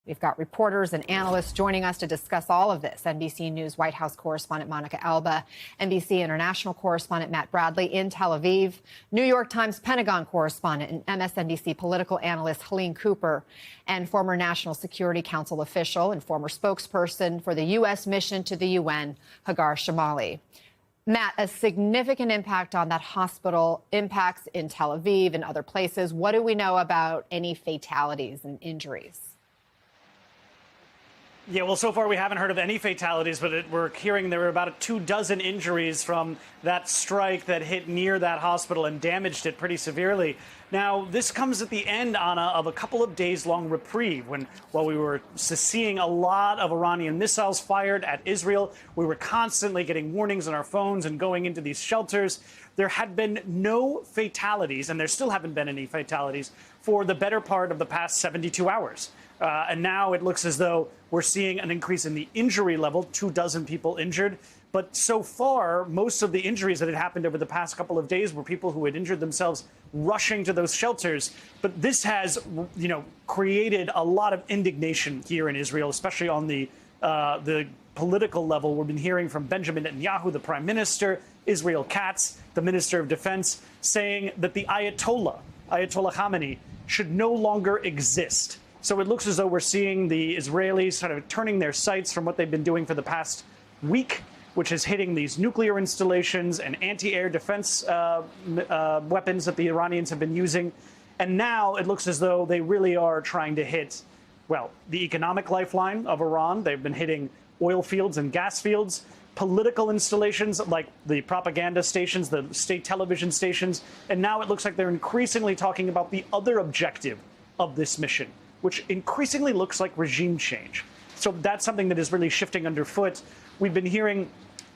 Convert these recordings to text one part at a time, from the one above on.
We've got reporters and analysts joining us to discuss all of this. NBC News White House correspondent Monica Alba, NBC International correspondent Matt Bradley in Tel Aviv, New York Times Pentagon correspondent and MSNBC political analyst Helene Cooper, and former National Security Council official and former spokesperson for the U.S. mission to the UN, Hagar Shamali. Matt, a significant impact on that hospital, impacts in Tel Aviv and other places. What do we know about any fatalities and injuries? Yeah, well, so far we haven't heard of any fatalities, but we're hearing there were about 24 injuries from that strike that hit near that hospital and damaged it pretty severely. Now, this comes at the end, Anna, of a couple of days-long reprieve while we were seeing a lot of Iranian missiles fired at Israel. We were constantly getting warnings on our phones and going into these shelters. There had been no fatalities, and there still haven't been any fatalities, for the better part of the past 72 hours. And now it looks as though we're seeing an increase in the injury level, 24 people injured. But so far, most of the injuries that had happened over the past couple of days were people who had injured themselves rushing to those shelters. But this has, created a lot of indignation here in Israel, especially on the political level. We've been hearing from Benjamin Netanyahu, the prime minister, Israel Katz, the minister of defense, saying that the Ayatollah Khamenei, should no longer exist. So it looks as though we're seeing the Israelis sort of turning their sights from what they've been doing for the past week, which is hitting these nuclear installations and anti-air defense weapons that the Iranians have been using. And now it looks as though they really are trying to hit, well, the economic lifeline of Iran. They've been hitting oil fields and gas fields, political installations like the propaganda stations, the state television stations. And now it looks like they're increasingly talking about the other objective of this mission, which increasingly looks like regime change. So that's something that is really shifting underfoot. We've been hearing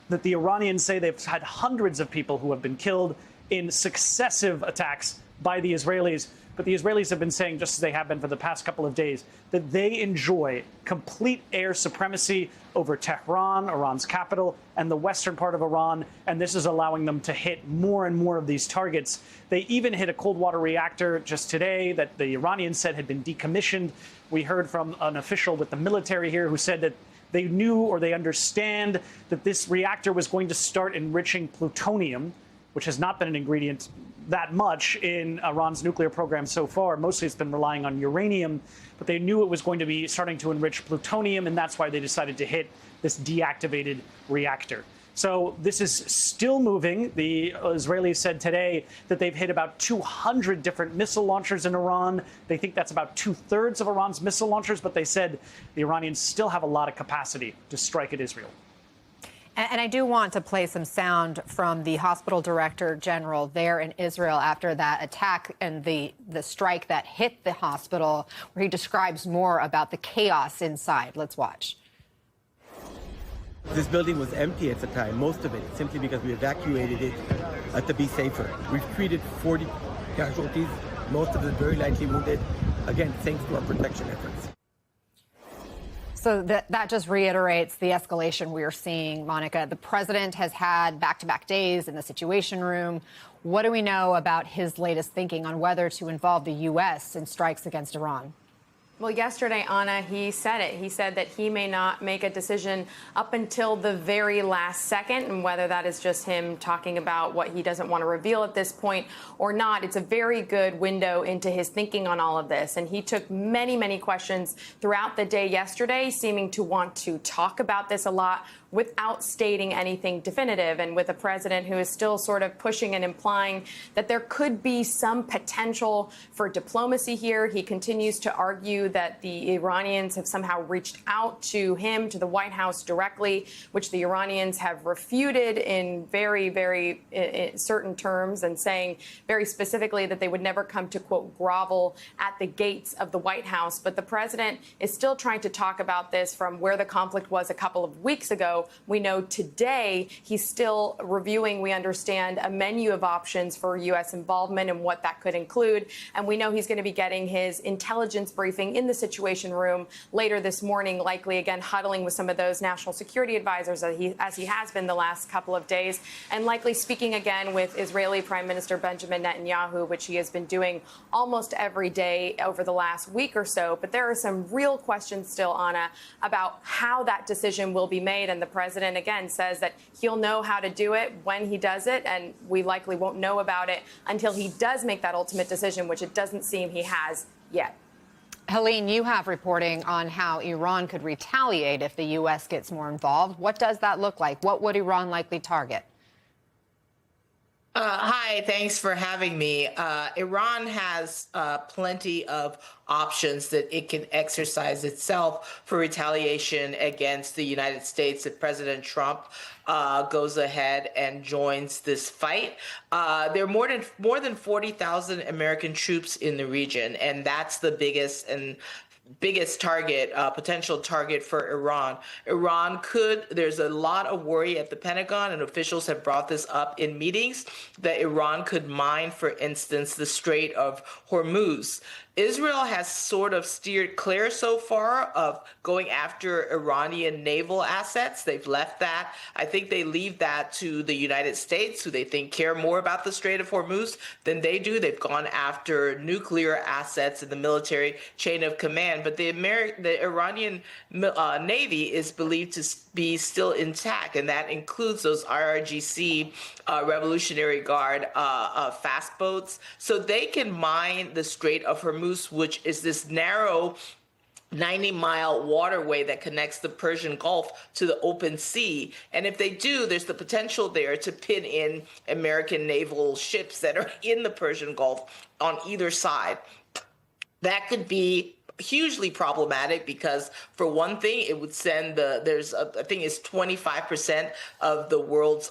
that the Iranians say they've had hundreds of people who have been killed in successive attacks by the Israelis. But the Israelis have been saying, just as they have been for the past couple of days, that they enjoy complete air supremacy over Tehran, Iran's capital, and the western part of Iran. And this is allowing them to hit more and more of these targets. They even hit a cold water reactor just today that the Iranians said had been decommissioned. We heard from an official with the military here who said that they knew or they understand that this reactor was going to start enriching plutonium, which has not been an ingredient that much in Iran's nuclear program so far. Mostly it's been relying on uranium, but they knew it was going to be starting to enrich plutonium, and that's why they decided to hit this deactivated reactor. So this is still moving. The Israelis said today that they've hit about 200 different missile launchers in Iran. They think that's about 2/3 of Iran's missile launchers, but they said the Iranians still have a lot of capacity to strike at Israel. And I do want to play some sound from the hospital director general there in Israel after that attack and the strike that hit the hospital, where he describes more about the chaos inside. Let's watch. This building was empty at the time, most of it, simply because we evacuated it to be safer. We've treated 40 casualties, most of them very lightly wounded, again, thanks to our protection efforts. So that just reiterates the escalation we are seeing, Monica. The president has had back-to-back days in the Situation Room. What do we know about his latest thinking on whether to involve the U.S. in strikes against Iran? Well, yesterday, Anna, he said it. He said that he may not make a decision up until the very last second, and whether that is just him talking about what he doesn't want to reveal at this point or not. It's a very good window into his thinking on all of this. And he took many, many questions throughout the day yesterday, seeming to want to talk about this a lot without stating anything definitive, and with a president who is still sort of pushing and implying that there could be some potential for diplomacy here. He continues to argue that the Iranians have somehow reached out to him, to the White House directly, which the Iranians have refuted in very, very certain terms, and saying very specifically that they would never come to, quote, grovel at the gates of the White House. But the president is still trying to talk about this from where the conflict was a couple of weeks ago. We know today he's still reviewing, we understand, a menu of options for U.S. involvement and what that could include. And we know he's going to be getting his intelligence briefing in the Situation Room later this morning, likely again huddling with some of those national security advisors as he has been the last couple of days, and likely speaking again with Israeli Prime Minister Benjamin Netanyahu, which he has been doing almost every day over the last week or so. But there are some real questions still, Anna, about how that decision will be made. And the president, again, says that he'll know how to do it when he does it, and we likely won't know about it until he does make that ultimate decision, which it doesn't seem he has yet. Helene, you have reporting on how Iran could retaliate if the U.S. gets more involved. What does that look like? What would Iran likely target? Hi, thanks for having me. Iran has plenty of options that it can exercise itself for retaliation against the United States if President Trump goes ahead and joins this fight. There are more than 40,000 American troops in the region, and that's the biggest target, potential target for Iran. There's a lot of worry at the Pentagon, and officials have brought this up in meetings, that Iran could mine, for instance, the Strait of Hormuz. Israel has sort of steered clear so far of going after Iranian naval assets. They've left that. I think they leave that to the United States, who they think care more about the Strait of Hormuz than they do. They've gone after nuclear assets in the military chain of command. But the Iranian Navy is believed to be still intact, and that includes those IRGC Revolutionary Guard fast boats. So they can mine the Strait of Hormuz, which is this narrow 90-mile waterway that connects the Persian Gulf to the open sea. And if they do, there's the potential there to pin in American naval ships that are in the Persian Gulf on either side. That could be hugely problematic because, for one thing, it would send I think it's 25% of the world's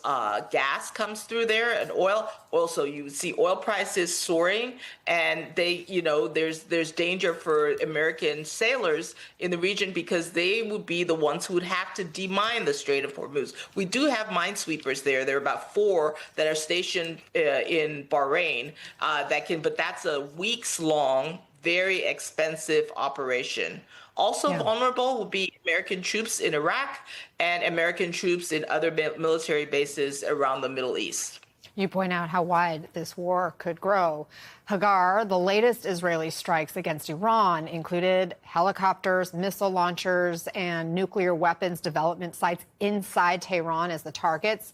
gas comes through there, and oil. Also, you would see oil prices soaring, and there's danger for American sailors in the region because they would be the ones who would have to demine the Strait of Hormuz. We do have minesweepers there. There are about 4 that are stationed in Bahrain but that's a weeks-long, very expensive operation. Also vulnerable will be American troops in Iraq and American troops in other military bases around the Middle East. You point out how wide this war could grow. Hagar, the latest Israeli strikes against Iran included helicopters, missile launchers, and nuclear weapons development sites inside Tehran as the targets.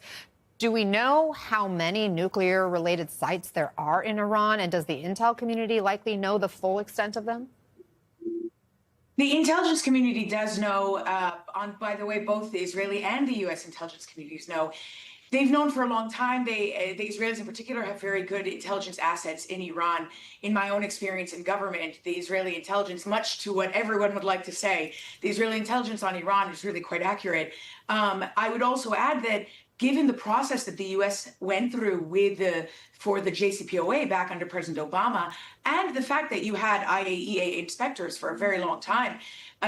Do we know how many nuclear-related sites there are in Iran, and does the intel community likely know the full extent of them? The intelligence community does know. By the way, both the Israeli and the U.S. intelligence communities know. They've known for a long time. The Israelis in particular have very good intelligence assets in Iran. In my own experience in government, the Israeli intelligence, much to what everyone would like to say, the Israeli intelligence on Iran is really quite accurate. I would also add that given the process that the U.S. went through for the JCPOA back under President Obama, and the fact that you had IAEA inspectors for a very long time,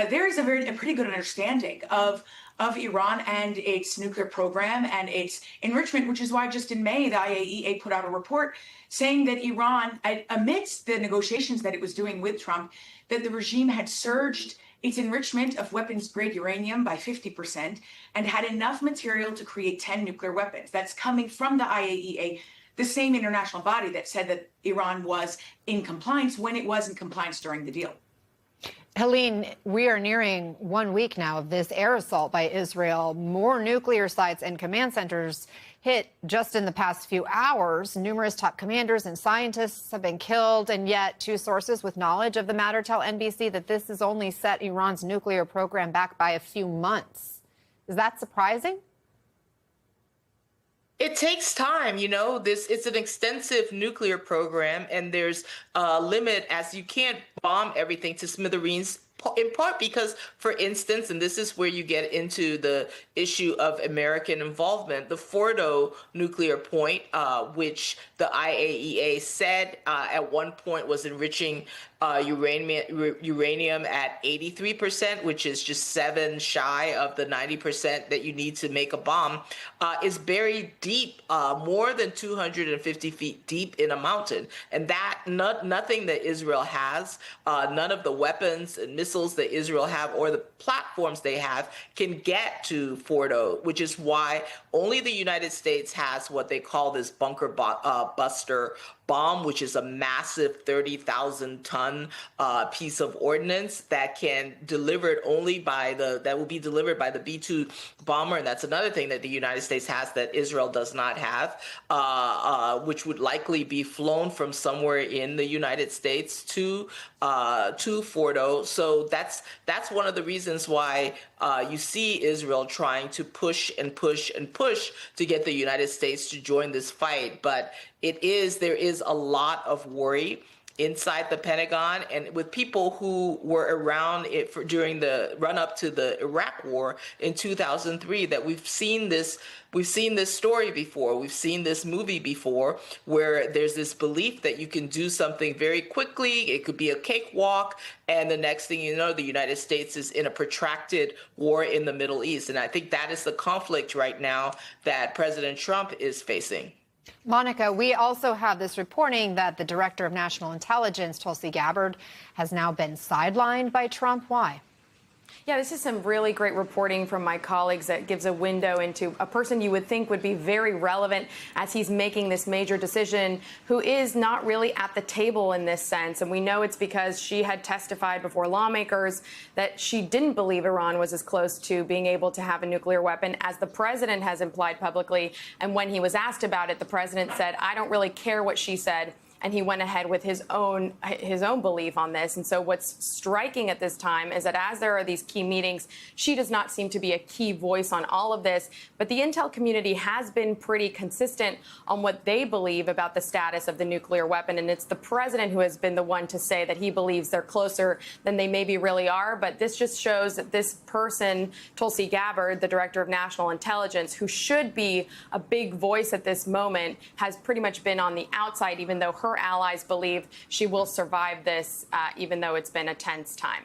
there is a pretty good understanding of Iran and its nuclear program and its enrichment, which is why just in May, the IAEA put out a report saying that Iran, amidst the negotiations that it was doing with Trump, that the regime had surged its enrichment of weapons-grade uranium by 50% and had enough material to create 10 nuclear weapons. That's coming from the IAEA, the same international body that said that Iran was in compliance when it was in compliance during the deal. Helene, we are nearing 1 week now of this air assault by Israel. More nuclear sites and command centers hit just in the past few hours. Numerous top commanders and scientists have been killed, and yet 2 sources with knowledge of the matter tell NBC that this has only set Iran's nuclear program back by a few months. Is that surprising? It takes time, it's an extensive nuclear program, and there's a limit, as you can't bomb everything to smithereens, in part because, for instance, and this is where you get into the issue of American involvement, the Fordo nuclear point, which the IAEA said at one point was enriching uranium at 83%, which is just 7 shy of the 90% that you need to make a bomb, is buried deep, more than 250 feet deep in a mountain. And that nothing that Israel has, none of the weapons and missiles that Israel have or the platforms they have can get to Fordo, which is why only the United States has what they call this bunker buster bomb, which is a massive 30,000-ton piece of ordnance that can delivered only by that will be delivered by the B-2 bomber, and that's another thing that the United States has that Israel does not have, which would likely be flown from somewhere in the United States to Fordo. So that's one of the reasons why you see Israel trying to push and push and push to get the United States to join this fight, but there is a lot of worry inside the Pentagon and with people who were around it during the run up to the Iraq War in 2003 that we've seen this story before. We've seen this movie before where there's this belief that you can do something very quickly. It could be a cakewalk. And the next thing you know, the United States is in a protracted war in the Middle East. And I think that is the conflict right now that President Trump is facing. Monica, we also have this reporting that the Director of National Intelligence, Tulsi Gabbard, has now been sidelined by Trump. Why? Yeah, this is some really great reporting from my colleagues that gives a window into a person you would think would be very relevant as he's making this major decision, who is not really at the table in this sense. And we know it's because she had testified before lawmakers that she didn't believe Iran was as close to being able to have a nuclear weapon as the president has implied publicly. And when he was asked about it, the president said, "I don't really care what she said." And he went ahead with his own belief on this. And so what's striking at this time is that as there are these key meetings, she does not seem to be a key voice on all of this. But the intel community has been pretty consistent on what they believe about the status of the nuclear weapon. And it's the president who has been the one to say that he believes they're closer than they maybe really are. But this just shows that this person, Tulsi Gabbard, the Director of National Intelligence, who should be a big voice at this moment, has pretty much been on the outside, even though her allies believe she will survive this, even though it's been a tense time.